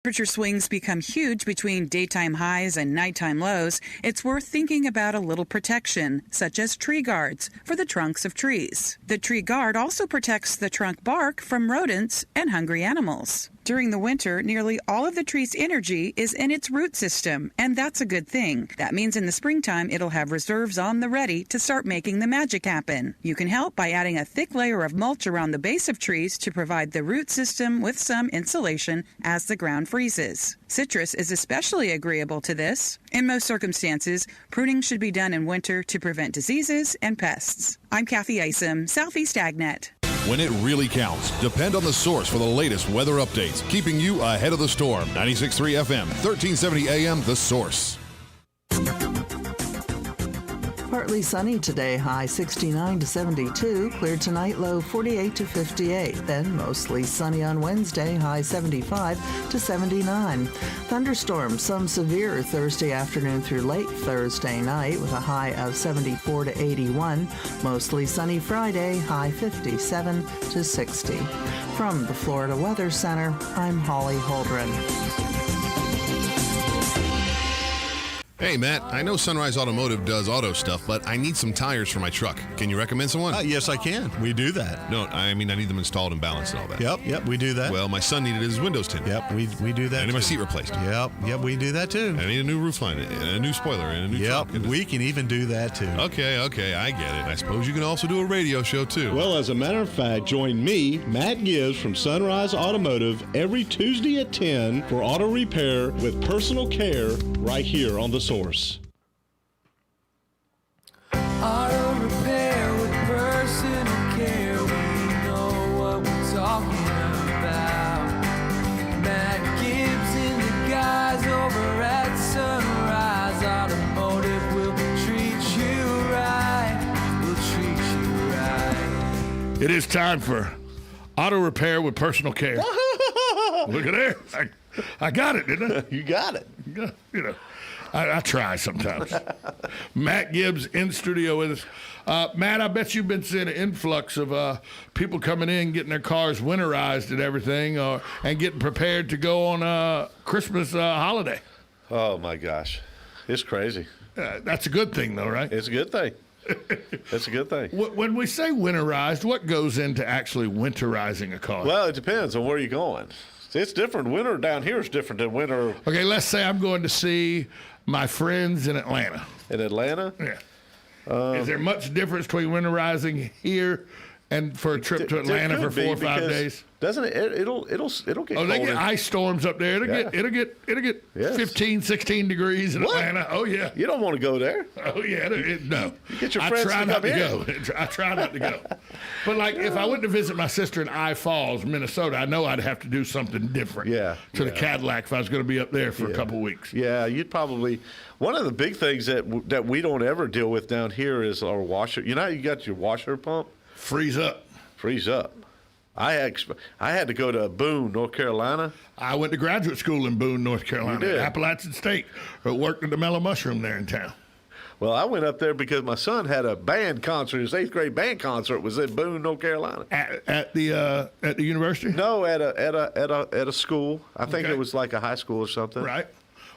Temperature swings become huge between daytime highs and nighttime lows, it's worth thinking about a little protection, such as tree guards, for the trunks of trees. The tree guard also protects the trunk bark from rodents and hungry animals. During the winter, nearly all of the tree's energy is in its root system, and that's a good thing. That means in the springtime, it'll have reserves on the ready to start making the magic happen. You can help by adding a thick layer of mulch around the base of trees to provide the root system with some insulation as the ground freezes. Citrus is especially agreeable to this. In most circumstances, pruning should be done in winter to prevent diseases and pests. I'm Kathy Isom, Southeast AgNet. When it really counts, depend on The Source for the latest weather updates, keeping you ahead of the storm. 96.3 FM, 1370 AM, The Source. Partly sunny today, high 69 to 72. Clear tonight, low 48 to 58. Then mostly sunny on Wednesday, high 75 to 79. Thunderstorms, some severe Thursday afternoon through late Thursday night with a high of 74 to 81. Mostly sunny Friday, high 57 to 60. From the Florida Weather Center, I'm Holly Holdren. Hey, Matt, I know Sunrise Automotive does auto stuff, but I need some tires for my truck. Can you recommend someone? Yes, I can. We do that. No, I mean, I need them installed and balanced and all that. Yep, we do that. Well, my son needed his windows tinted. Yep, we do that. I need my seat replaced. Yep, we do that too. I need a new roof line, and a new spoiler, and a new truck. Yep, we can even do that too. Okay, I get it. I suppose you can also do a radio show too. Well, as a matter of fact, join me, Matt Gibbs from Sunrise Automotive, every Tuesday at 10 for auto repair with personal care right here on The Source. Auto repair with personal care. We know what we're talking about. Matt Gibbs and the guys over at Sunrise Automotive will treat you right. We'll treat you right. It is time for auto repair with personal care. Look at there. I got it, didn't I? You got it. You know. I try sometimes. Matt Gibbs in studio with us. Matt, I bet you've been seeing an influx of people coming in, getting their cars winterized and everything, and getting prepared to go on a Christmas holiday. Oh, my gosh. It's crazy. That's a good thing, though, right? It's a good thing. It's a good thing. When we say winterized, what goes into actually winterizing a car? Well, it depends on where you're going. It's different. Winter down here is different than winter. Okay, let's say I'm going to see my friends in Atlanta. In Atlanta? Yeah. Is there much difference between winterizing here and for a trip to Atlanta for 4 or 5 days? Doesn't it? It'll get cold. Oh, they get ice storms up there. It'll get Yes. 15, 16 degrees in Atlanta. Oh yeah. You don't want to go there. Oh yeah. No. You get your friends I try to not come to in. go. I try not to go. But like if I went to visit my sister in I Falls, Minnesota, I know I'd have to do something different. To the Cadillac if I was going to be up there for a couple weeks. Yeah, you'd probably. One of the big things that we don't ever deal with down here is our washer. You know how you got your washer pump? Freeze up. I had to go to Boone, North Carolina. I went to graduate school in Boone, North Carolina, You did? Appalachian State. I worked at the Mellow Mushroom there in town. Well, I went up there because my son had a band concert. His 8th grade band concert was in Boone, North Carolina. At the university? No, at a school. I think it was like a high school or something. Right.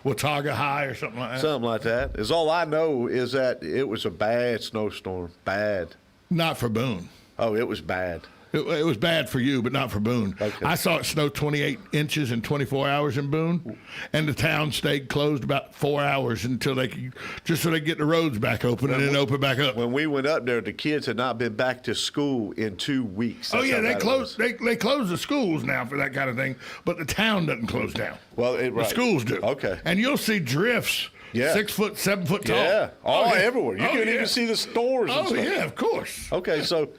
Watauga High or something like that. Something like that. Is all I know is that it was a bad snowstorm. Bad. Not for Boone. Oh, it was bad. It was bad for you, but not for Boone. Okay. I saw it snow 28 inches in 24 hours in Boone, and the town stayed closed about 4 hours until they could, just so they could get the roads back open and then open back up. When we went up there, the kids had not been back to school in 2 weeks. Oh yeah, they closed. They close the schools now for that kind of thing, but the town doesn't close down. Well, the schools do. Okay, and you'll see drifts. Yeah. 6 foot, 7 foot tall. Yeah, everywhere. You can even see the stores. And stuff. Yeah, of course. Okay, so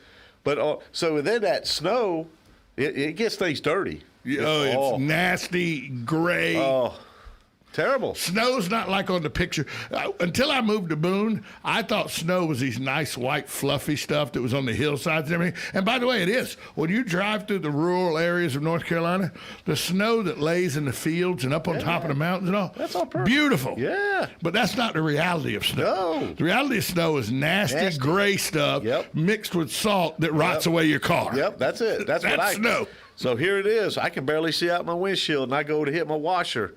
then that snow, it gets things dirty. It's nasty, gray. Oh, terrible. Snow's not like on the picture. Until I moved to Boone, I thought snow was these nice, white, fluffy stuff that was on the hillsides and everything. And by the way, it is. When you drive through the rural areas of North Carolina, the snow that lays in the fields and up on top of the mountains and all, that's all perfect. Beautiful. Yeah. But that's not the reality of snow. No. The reality of snow is nasty. Gray stuff mixed with salt that rots away your car. Yep, that's it. That's snow. So here it is. I can barely see out my windshield, and I go to hit my washer.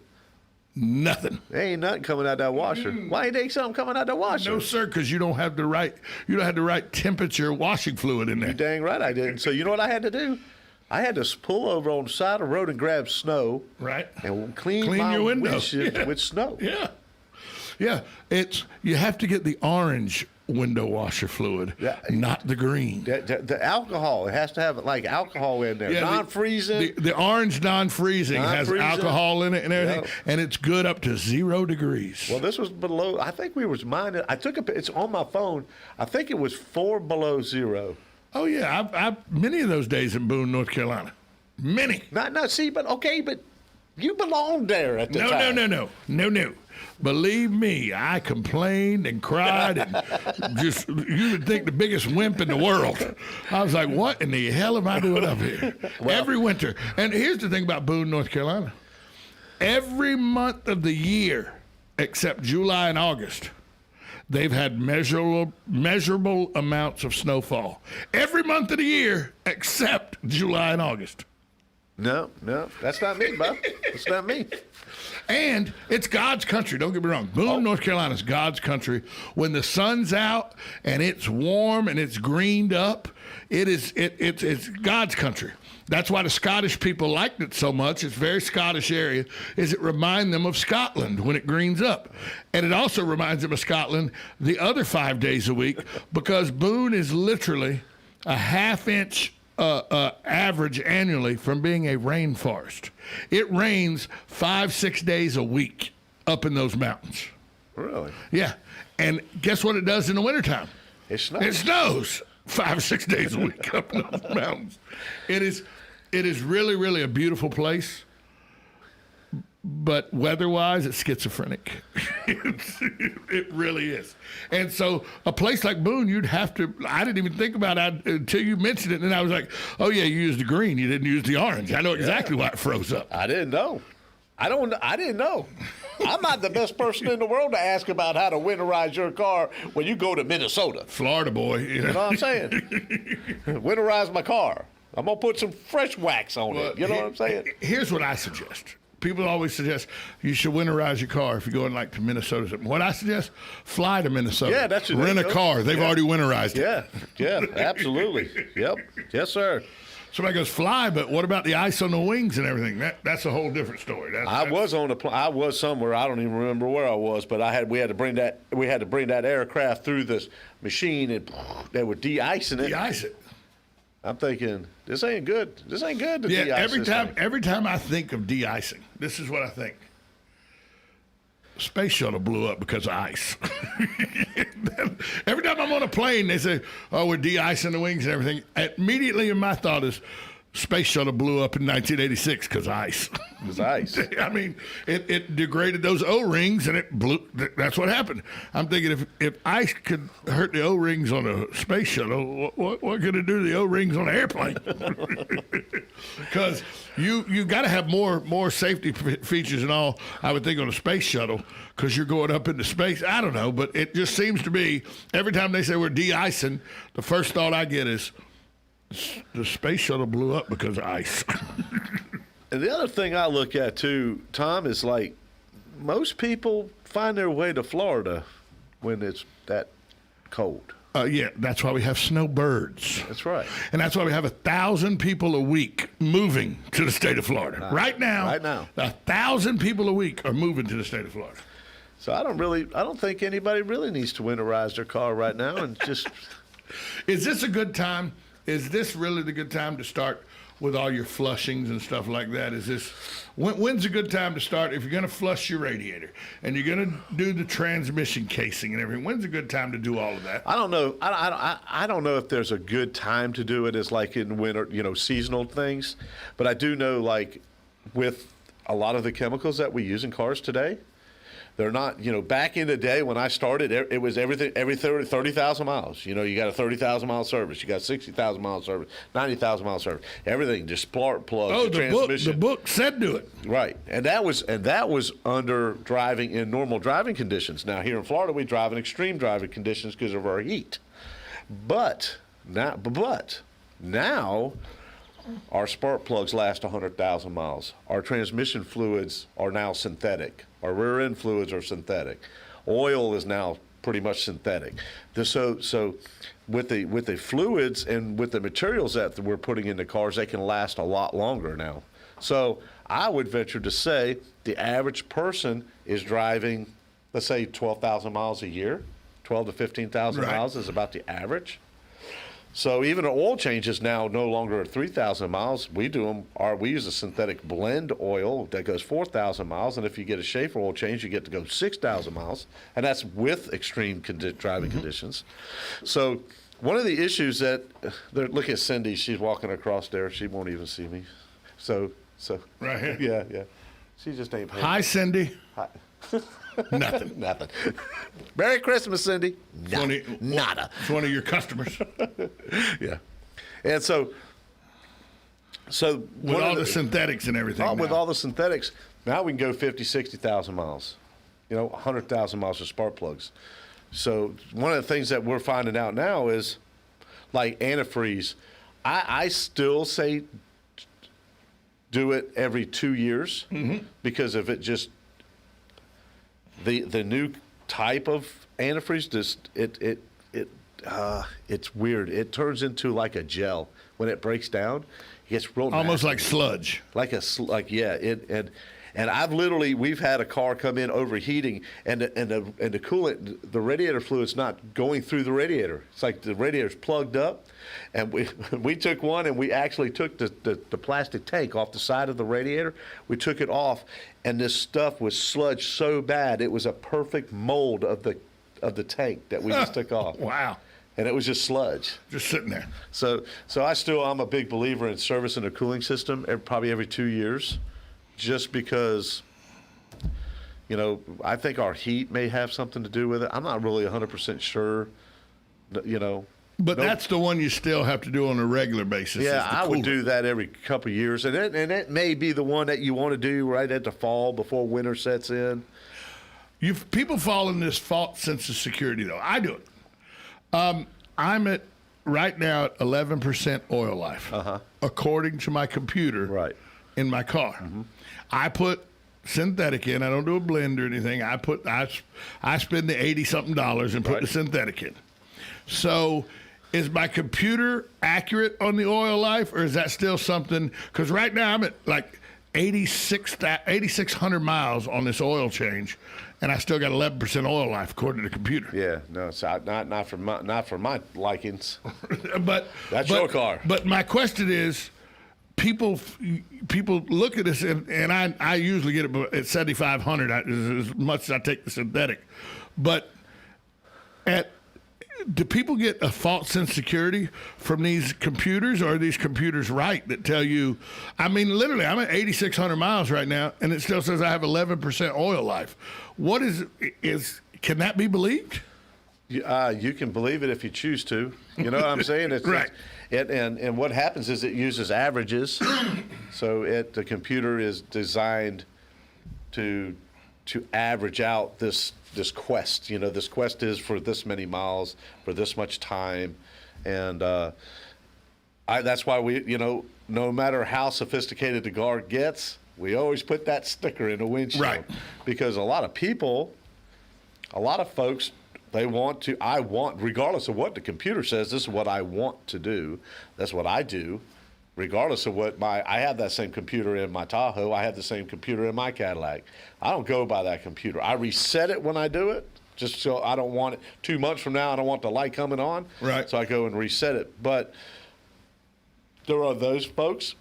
Nothing. There ain't nothing coming out that washer. Why ain't there something coming out that washer? No, sir, because you don't have the right temperature washing fluid in there. You dang right I didn't. So you know what I had to do? I had to pull over on the side of the road and grab snow. Right. And clean my your window windshield with snow. Yeah. Yeah. You have to get the orange window washer fluid, not the green. The alcohol, it has to have like alcohol in there. Non-freezing. The orange non-freezing has alcohol in it and everything, and it's good up to 0 degrees. Well, this was below, I think we was minded. I took it's on my phone. I think it was 4 below 0. Oh, yeah. I've many of those days in Boone, North Carolina. Many. But you belonged there at the time. No. Believe me, I complained and cried and just, you would think the biggest wimp in the world. I was like, what in the hell am I doing up here? Every winter. And here's the thing about Boone, North Carolina. Every month of the year, except July and August, they've had measurable amounts of snowfall. Every month of the year, except July and August. No, that's not me, Bob. That's not me. And it's God's country. Don't get me wrong. Boone, North Carolina is God's country. When the sun's out and it's warm and it's greened up, it's God's country. That's why the Scottish people liked it so much. It's a very Scottish area. Is it remind them of Scotland when it greens up, and it also reminds them of Scotland the other 5 days a week because Boone is literally a half-inch average annually from being a rainforest. It rains 5-6 days a week up in those mountains. Really? Yeah. And guess what it does in the wintertime? It snows. It snows 5 or 6 days a week up in those mountains. It is really, really a beautiful place. But weather-wise, it's schizophrenic. It really is. And so a place like Boone, you'd have to – I didn't even think about it until you mentioned it. And I was like, oh, yeah, you used the green. You didn't use the orange. I know exactly why it froze up. I didn't know. I didn't know. I'm not the best person in the world to ask about how to winterize your car when you go to Minnesota. Florida boy. You know what I'm saying? Winterize my car. I'm going to put some fresh wax on it. You know what I'm saying? Here's what I suggest. People always suggest you should winterize your car if you're going like to Minnesota. What I suggest, fly to Minnesota. Yeah, that's your rent a car. They've already winterized it. Yeah, absolutely. Yep. Yes, sir. Somebody goes, fly, but what about the ice on the wings and everything? That's a whole different story. I was somewhere. I don't even remember where I was, but we had to bring that aircraft through this machine, and they were de-icing it. De-ice it. I'm thinking, this ain't good. This ain't good to de-ice every time I think of de-icing, this is what I think. Space shuttle blew up because of ice. Every time I'm on a plane, they say, oh, we're de-icing the wings and everything. Immediately in my thought is, space shuttle blew up in 1986 because of ice. It was ice. I mean, it degraded those O-rings and it blew. That's what happened. I'm thinking if ice could hurt the O-rings on a space shuttle, what could it do to the O-rings on an airplane? Because you got to have more safety features and all, I would think, on a space shuttle because you're going up into space. I don't know, but it just seems to be every time they say we're de-icing, the first thought I get is, the space shuttle blew up because of ice. And the other thing I look at, too, Tom, is like most people find their way to Florida when it's that cold. Yeah, that's why we have snowbirds. That's right. And that's why we have 1,000 people a week moving to the state of Florida. Right now, 1,000 people a week are moving to the state of Florida. So I don't think anybody really needs to winterize their car right now and just. Is this a good time? Is this really the good time to start with all your flushings and stuff like that? Is this when's a good time to start if you're going to flush your radiator and you're going to do the transmission casing and everything? When's a good time to do all of that? I don't know. I don't know if there's a good time to do it as like in winter, seasonal things. But I do know, like with a lot of the chemicals that we use in cars today, they're not, back in the day when I started, it was everything, every 30,000 miles. You got a 30,000-mile service. You got 60,000-mile service, 90,000-mile service. Everything just plugs the transmission. The book said do it. Right. And that was under driving in normal driving conditions. Now, here in Florida, we drive in extreme driving conditions because of our heat. But now Our spark plugs last 100,000 miles. Our transmission fluids are now synthetic. Our rear end fluids are synthetic. Oil is now pretty much synthetic. So with the fluids and with the materials that we're putting into cars, they can last a lot longer now. So I would venture to say the average person is driving, let's say, 12,000 miles a year. 12 to 15,000 miles is about the average. So even an oil change is now no longer at 3,000 miles. We use a synthetic blend oil that goes 4,000 miles, and if you get a Schaefer oil change, you get to go 6,000 miles, and that's with extreme driving conditions. So one of the issues that look at Cindy, she's walking across there. She won't even see me. So right here. Yeah. She just ain't paying. Hi, Cindy. Hi. Nothing. Merry Christmas, Cindy. Nada. It's one of your customers. Yeah. And so with all the synthetics and everything. With all the synthetics, now we can go 50, 60,000 miles. 100,000 miles of spark plugs. So one of the things that we're finding out now is, like antifreeze, I still say do it every 2 years because of it just. The new type of antifreeze, it's weird. It turns into like a gel when it breaks down. It gets real almost nasty. like sludge. And we've had a car come in overheating, and the coolant, the radiator fluid's not going through the radiator. It's like the radiator's plugged up, and we took one and we actually took the plastic tank off the side of the radiator. We took it off, and this stuff was sludged so bad it was a perfect mold of the tank that we just took off. Wow. And it was just sludge. Just sitting there. So I'm a big believer in servicing a cooling system probably every 2 years. Just because, I think our heat may have something to do with it. I'm not really 100% sure, But that's the one you still have to do on a regular basis. Yeah, I would do that every couple of years. And it may be the one that you want to do right at the fall before winter sets in. People fall in this false sense of security, though. I do it. I'm at, right now, at 11% oil life, according to my computer in my car. Mm-hmm. I put synthetic in. I don't do a blend or anything. I spend the $80-something and put the synthetic in. So is my computer accurate on the oil life, or is that still something? Because right now I'm at like 8,600 miles on this oil change, and I still got 11% oil life according to the computer. Yeah, no, it's not for my likings. but that's your car. But my question is, people look at this, and I usually get it at 7,500 as much as I take the synthetic. But do people get a false sense of security from these computers, or are these computers right that tell you? I mean, literally, I'm at 8,600 miles right now, and it still says I have 11% oil life. What can that be believed? You can believe it if you choose to. You know what I'm saying? It's right. And what happens is it uses averages. So the computer is designed to average out this quest. This quest is for this many miles, for this much time. And that's why we, no matter how sophisticated the car gets, we always put that sticker in the windshield. Right. Because a lot of folks, regardless of what the computer says, this is what I want to do. That's what I do. Regardless of what I have that same computer in my Tahoe. I have the same computer in my Cadillac. I don't go by that computer. I reset it when I do it, just so I don't want it 2 months from now. I don't want the light coming on. Right. So I go and reset it. But there are those folks,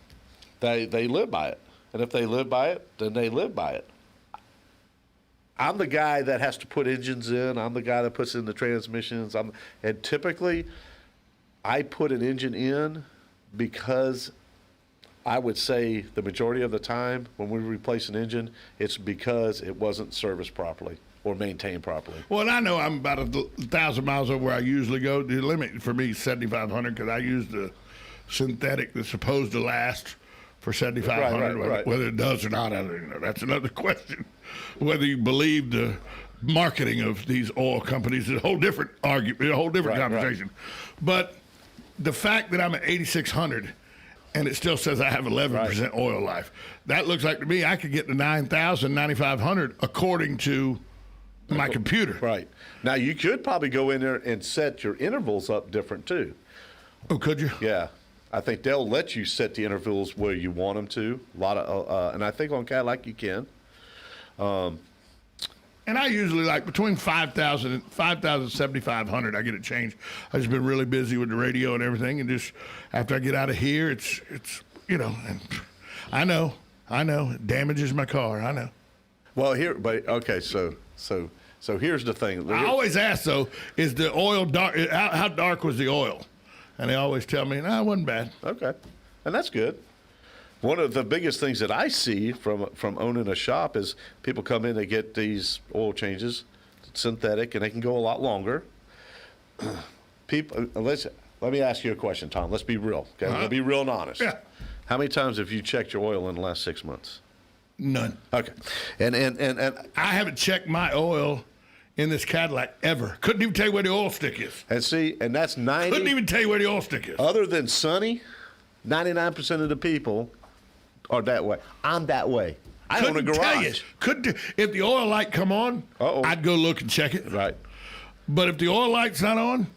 they live by it. And if they live by it, then they live by it. I'm the guy that has to put engines in. I'm the guy that puts in the transmissions. And typically, I put an engine in because I would say the majority of the time when we replace an engine, it's because it wasn't serviced properly or maintained properly. Well, and I know I'm about 1,000 miles over where I usually go. The limit for me is 7,500 because I use the synthetic that's supposed to last for 7,500. Right. Whether it does or not, that's another question. Whether you believe the marketing of these oil companies is a whole different argument, a whole different conversation. But the fact that I'm at 8,600 and it still says I have 11% oil life. That looks like to me I could get to 9,000, 9,500 according to my computer. Right. Now, you could probably go in there and set your intervals up different, too. Oh, could you? Yeah. I think they'll let you set the intervals where you want them to. A lot of, and I think on Cadillac you can. And I usually like between 5,000 and 7,500. I get it changed. I've just been really busy with the radio and everything, and just after I get out of here, it's and I know, it damages my car. I know. Well, okay, so here's the thing. I always ask though, is the oil dark? How dark was the oil? And they always tell me, no, it wasn't bad. Okay, and that's good. One of the biggest things that I see from owning a shop is people come in, they get these oil changes, synthetic, and they can go a lot longer. People, let me ask you a question, Tom. Let's be real. Okay, Let's be real and honest. Yeah. How many times have you checked your oil in the last 6 months? None. Okay, and I haven't checked my oil in this Cadillac ever. Couldn't even tell you where the oil stick is. And that's 90. Couldn't even tell you where the oil stick is. Other than Sonny, 99% of the people are that way. I'm that way. I own a garage. If the oil light come on, I'd go look and check it. Right. But if the oil light's not on,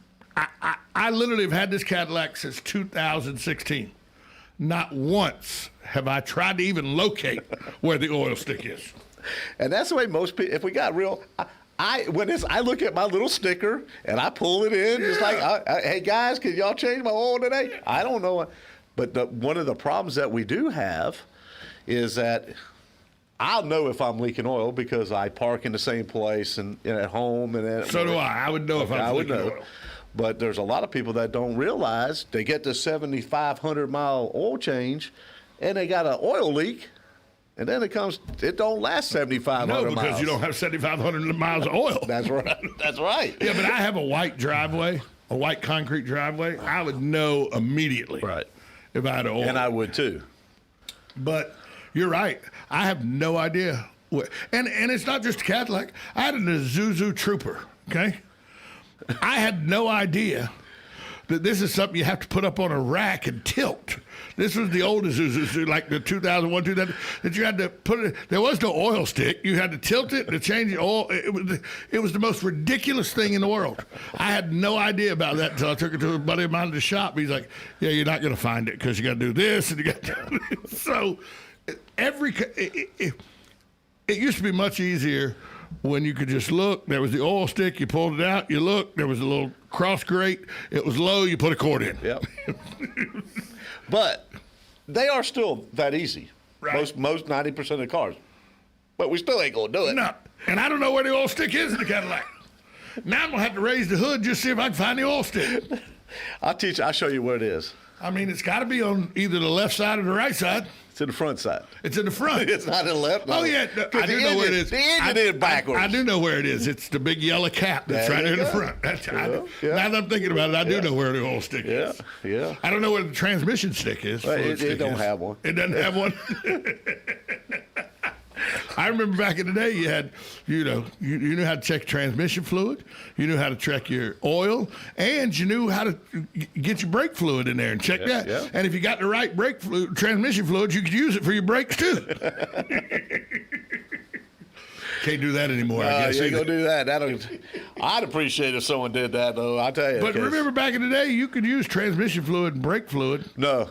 I literally have had this Cadillac since 2016. Not once have I tried to even locate where the oil stick is. And that's the way most people, if we got real, I look at my little sticker and I pull it in. It's like, hey guys, can y'all change my oil today? I don't know. But one of the problems that we do have is that I'll know if I'm leaking oil because I park in the same place and at home. So do I. I would know if I was leaking oil. But there's a lot of people that don't realize they get the 7,500 mile oil change and they got an oil leak. And then it don't last 7,500 miles. No, because you don't have 7,500 miles of oil. That's right. That's right. Yeah, but I have a white driveway, a white concrete driveway. I would know immediately. Right. If I had oil. And I would too. But you're right. I have no idea. And it's not just a Cadillac. I had an Isuzu Trooper, okay? I had no idea that this is something you have to put up on a rack and tilt. This was the old Isuzu, like the 2001, 2000, that you had to put it. There was no oil stick. You had to tilt it to change the oil. It was the most ridiculous thing in the world. I had no idea about that until I took it to a buddy of mine at the shop. He's like, "Yeah, you're not going to find it because you got to do this and you got to do this." So it used to be much easier when you could just look. There was the oil stick. You pulled it out. You looked. There was a little cross grate. It was low. You put a cord in. Yep. But they are still that easy. Right. Most 90% of the cars. But we still ain't gonna do it. No. And I don't know where the oil stick is in the Cadillac. Now I'm gonna have to raise the hood just to see if I can find the oil stick. I'll show you where it is. I mean, it's got to be on either the left side or the right side. It's in the front side. It's in the front. It's not in the left. Oh, yeah. I do know where it is. The engine is backwards. I do know where it is. It's the big yellow cap that's right there in the front. Now that I'm thinking about it, I do know where the oil stick is. Yeah. I don't know where the transmission stick is. Well, it don't have one. It doesn't have one? I remember back in the day, you knew how to check transmission fluid, you knew how to check your oil, and you knew how to get your brake fluid in there and check that. Yeah. And if you got the right brake fluid, transmission fluid, you could use it for your brakes too. Can't do that anymore. I guess you ain't gonna do that. I'd appreciate if someone did that, though. I tell you. But remember, back in the day, you could use transmission fluid and brake fluid. No.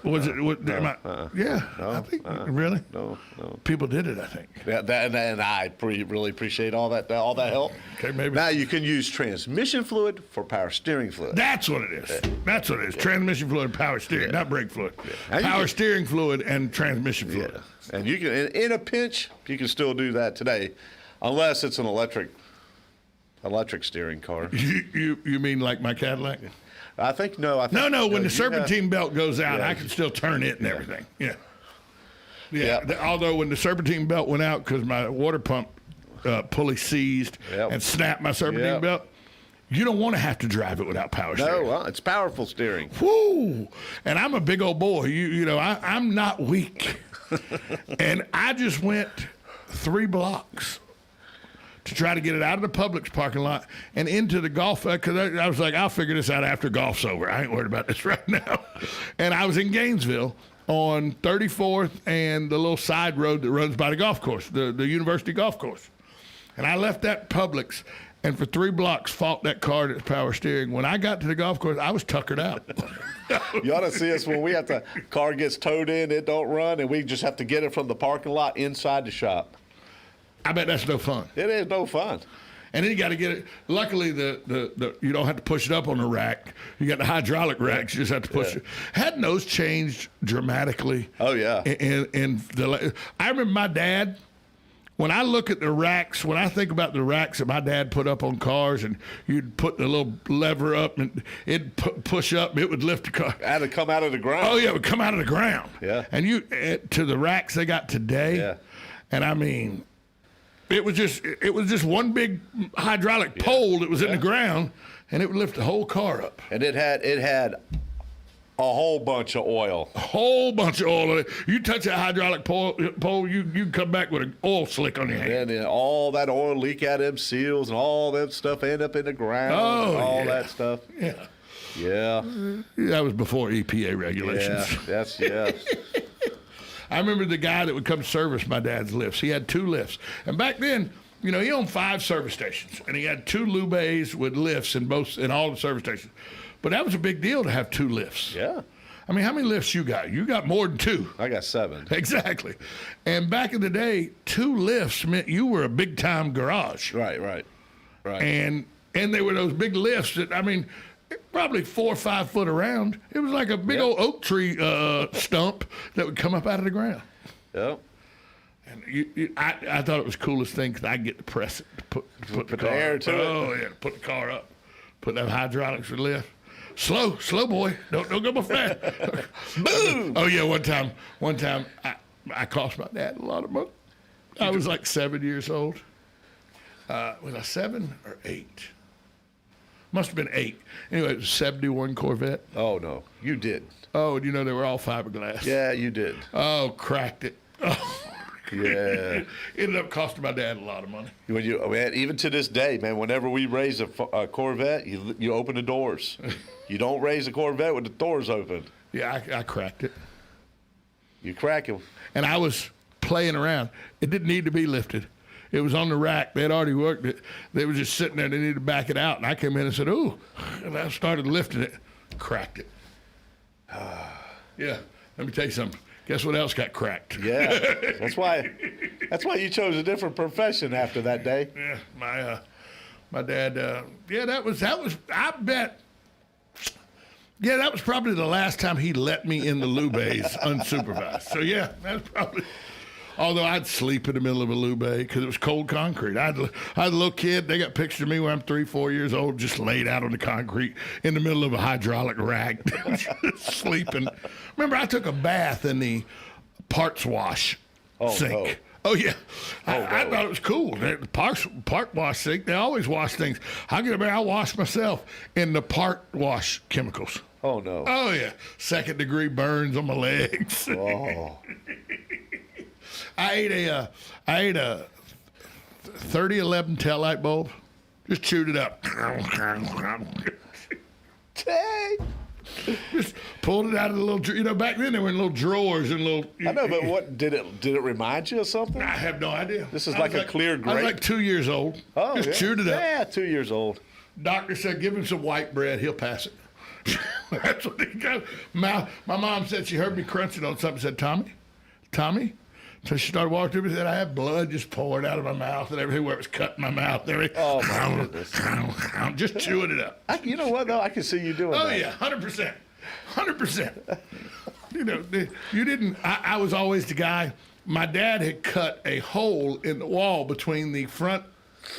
Was it? Yeah, no, I think really. No. People did it, I think. Yeah, and I really appreciate all that help. Okay, maybe. Now you can use transmission fluid for power steering fluid. That's what it is. Yeah. That's what it is. Yeah. Transmission fluid, power steering, not brake fluid. Yeah. Power steering fluid and transmission fluid. Yeah. And you can, in a pinch, you can still do that today, unless it's an electric steering car. You mean like my Cadillac? I think no. When the serpentine belt goes out, I can still turn it and everything. Yeah. Although when the serpentine belt went out because my water pump pulley seized and snapped my serpentine belt, you don't want to have to drive it without power steering. No, well, it's powerful steering. Woo! And I'm a big old boy. I'm not weak. And I just went 3 blocks to try to get it out of the Publix parking lot and into the golf. Because I was like, I'll figure this out after golf's over. I ain't worried about this right now. And I was in Gainesville on 34th and the little side road that runs by the golf course, the university golf course. And I left that Publix and for 3 blocks fought that car that's power steering. When I got to the golf course, I was tuckered out. You ought to see us when we have to, car gets towed in, it don't run, and we just have to get it from the parking lot inside the shop. I bet that's no fun. It is no fun. And then you got to get it. Luckily, the you don't have to push it up on the rack. You got the hydraulic racks. You just have to push it. Hadn't those changed dramatically? Oh, yeah. I remember my dad. When I look at the racks, when I think about the racks that my dad put up on cars, and you'd put the little lever up and it'd push up, and it would lift the car. It had to come out of the ground. Oh yeah, it would come out of the ground. Yeah. And to the racks they got today. Yeah. And I mean, it was just one big hydraulic pole that was in the ground, and it would lift the whole car up. And it had a whole bunch of oil. A whole bunch of oil. You touch that hydraulic pole, you come back with an oil slick on your hand. And then all that oil leak out of them seals and all that stuff end up in the ground and all that stuff. Yeah. Yeah. That was before EPA regulations. Yeah. I remember the guy that would come service my dad's lifts. He had 2 lifts. And back then, he owned 5 service stations, and he had 2 Lubays with lifts in all the service stations. But that was a big deal to have 2 lifts. Yeah. I mean, how many lifts you got? You got more than 2. I got 7. Exactly. And back in the day, 2 lifts meant you were a big-time garage. Right. And they were those big lifts that, I mean, probably 4 or 5 foot around. It was like a big old oak tree stump that would come up out of the ground. Yep. And I thought it was the coolest thing because I get to press it, to put the car air up. to it. Oh, yeah, to put the car up. Put that hydraulics with lift. Slow, boy. Don't go more fast. Boom! Oh yeah, one time I cost my dad a lot of money. I was like 7 years old. Was I 7 or 8? Must have been 8. Anyway, it was a 71 Corvette. Oh no, you did. Oh, they were all fiberglass. Yeah, you did. Oh, cracked it. Oh. Yeah. Ended up costing my dad a lot of money. Man, even to this day, man, whenever we raise a Corvette, you open the doors. You don't raise a Corvette with the doors open. Yeah, I cracked it. You crack them. And I was playing around. It didn't need to be lifted. It was on the rack. They had already worked it. They were just sitting there. They needed to back it out. And I came in and said, ooh. And I started lifting it. Cracked it. Yeah. Let me tell you something. Guess what else got cracked? Yeah. That's why you chose a different profession after that day. Yeah. My dad, that was, I bet. Yeah, that was probably the last time he let me in the Lubays unsupervised. So, yeah, that's probably. Although I'd sleep in the middle of a Lubay because it was cold concrete. I had a little kid. They got pictures of me when I'm 3-4 years old, just laid out on the concrete in the middle of a hydraulic rack, just sleeping. Remember, I took a bath in the parts wash sink. No. Oh, yeah. I thought it was cool. The park wash sink, they always wash things. I'll wash myself in the park wash chemicals. Oh, no. Oh, yeah. 2nd-degree burns on my legs. Oh. I ate a 3011 tail light bulb. Just chewed it up. Just pulled it out of the little, back then they were in little drawers and little. I know, but what did it remind you of something? I have no idea. This is like a clear grape. I was like 2 years old. Oh, just chewed it up. Yeah, 2 years old. Doctor said, give him some white bread. He'll pass it. That's what he got. My mom said she heard me crunching on something. Said, Tommy. So she started walking to me and said, I had blood just pouring out of my mouth and everywhere it was cutting my mouth. Oh, my goodness. Just chewing it up. You know what, though? I can see you doing that. Oh, yeah, 100%. 100%. You didn't. I was always the guy. My dad had cut a hole in the wall between the front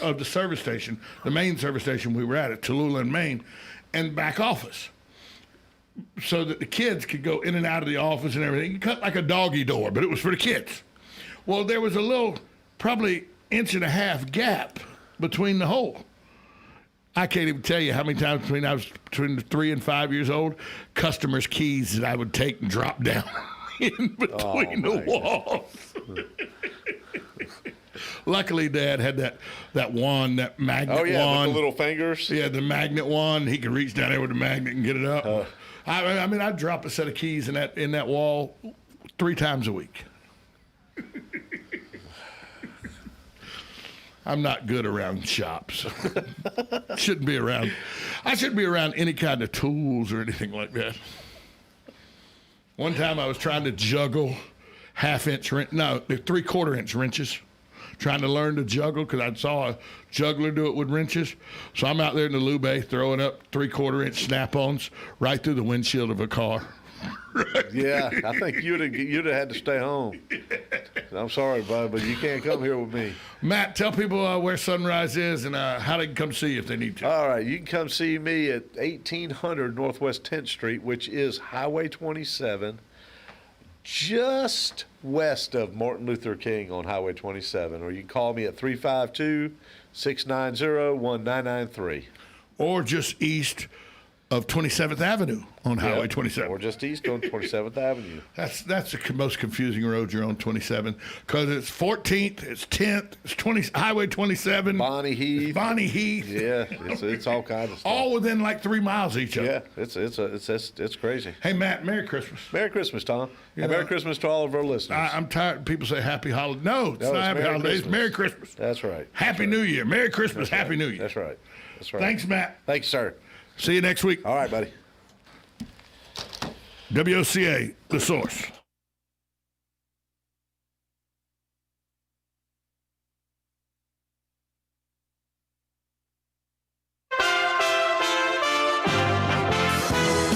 of the service station, the main service station we were at Tallulah and Main, and back office, so that the kids could go in and out of the office and everything. You cut like a doggy door, but it was for the kids. Well, there was a little, probably 1.5 inch gap between the hole. I can't even tell you how many times between 3 and 5 years old, customers' keys that I would take and drop down in between the walls. Luckily, Dad had that wand, that magnet Oh yeah, wand. with the little fingers. Yeah, the magnet wand. He could reach down there with the magnet and get it up. I mean, I'd drop a set of keys in that wall 3 times a week. I'm not good around shops. Shouldn't be around. I shouldn't be around any kind of tools or anything like that. One time I was trying to juggle 3/4-inch wrenches, trying to learn to juggle because I saw a juggler do it with wrenches. So I'm out there in the Lube throwing up 3/4-inch snap-ons right through the windshield of a car. Yeah, I think you'd have had to stay home. I'm sorry, bud, but you can't come here with me. Matt, tell people where Sunrise is and how they can come see you if they need to. All right, you can come see me at 1800 Northwest 10th Street, which is Highway 27, just west of Martin Luther King on Highway 27. Or you can call me at 352-690-1993. Or just east of 27th Avenue on Highway Yep, 27. Or just east on 27th Avenue. That's the most confusing road you're on 27 because it's 14th, it's 10th, it's Highway 27. Bonnie Heath. Bonnie Heath. Yeah, it's all kinds of stuff. All within like 3 miles of each other. Yeah, it's crazy. Hey, Matt, Merry Christmas. Merry Christmas, Tom. And Merry Christmas to all of our listeners. I'm tired. People say Happy Holidays. No, it's not Happy Merry Holidays. Christmas. Merry Christmas. That's right. Happy New Year. Merry Christmas. Happy New Year. That's right. That's right. Thanks, Matt. Thanks, sir. See you next week. All right, buddy. WOCA, The Source.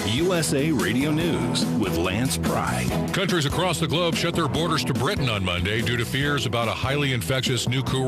USA Radio News with Lance Pry. Countries across the globe shut their borders to Britain on Monday due to fears about a highly infectious new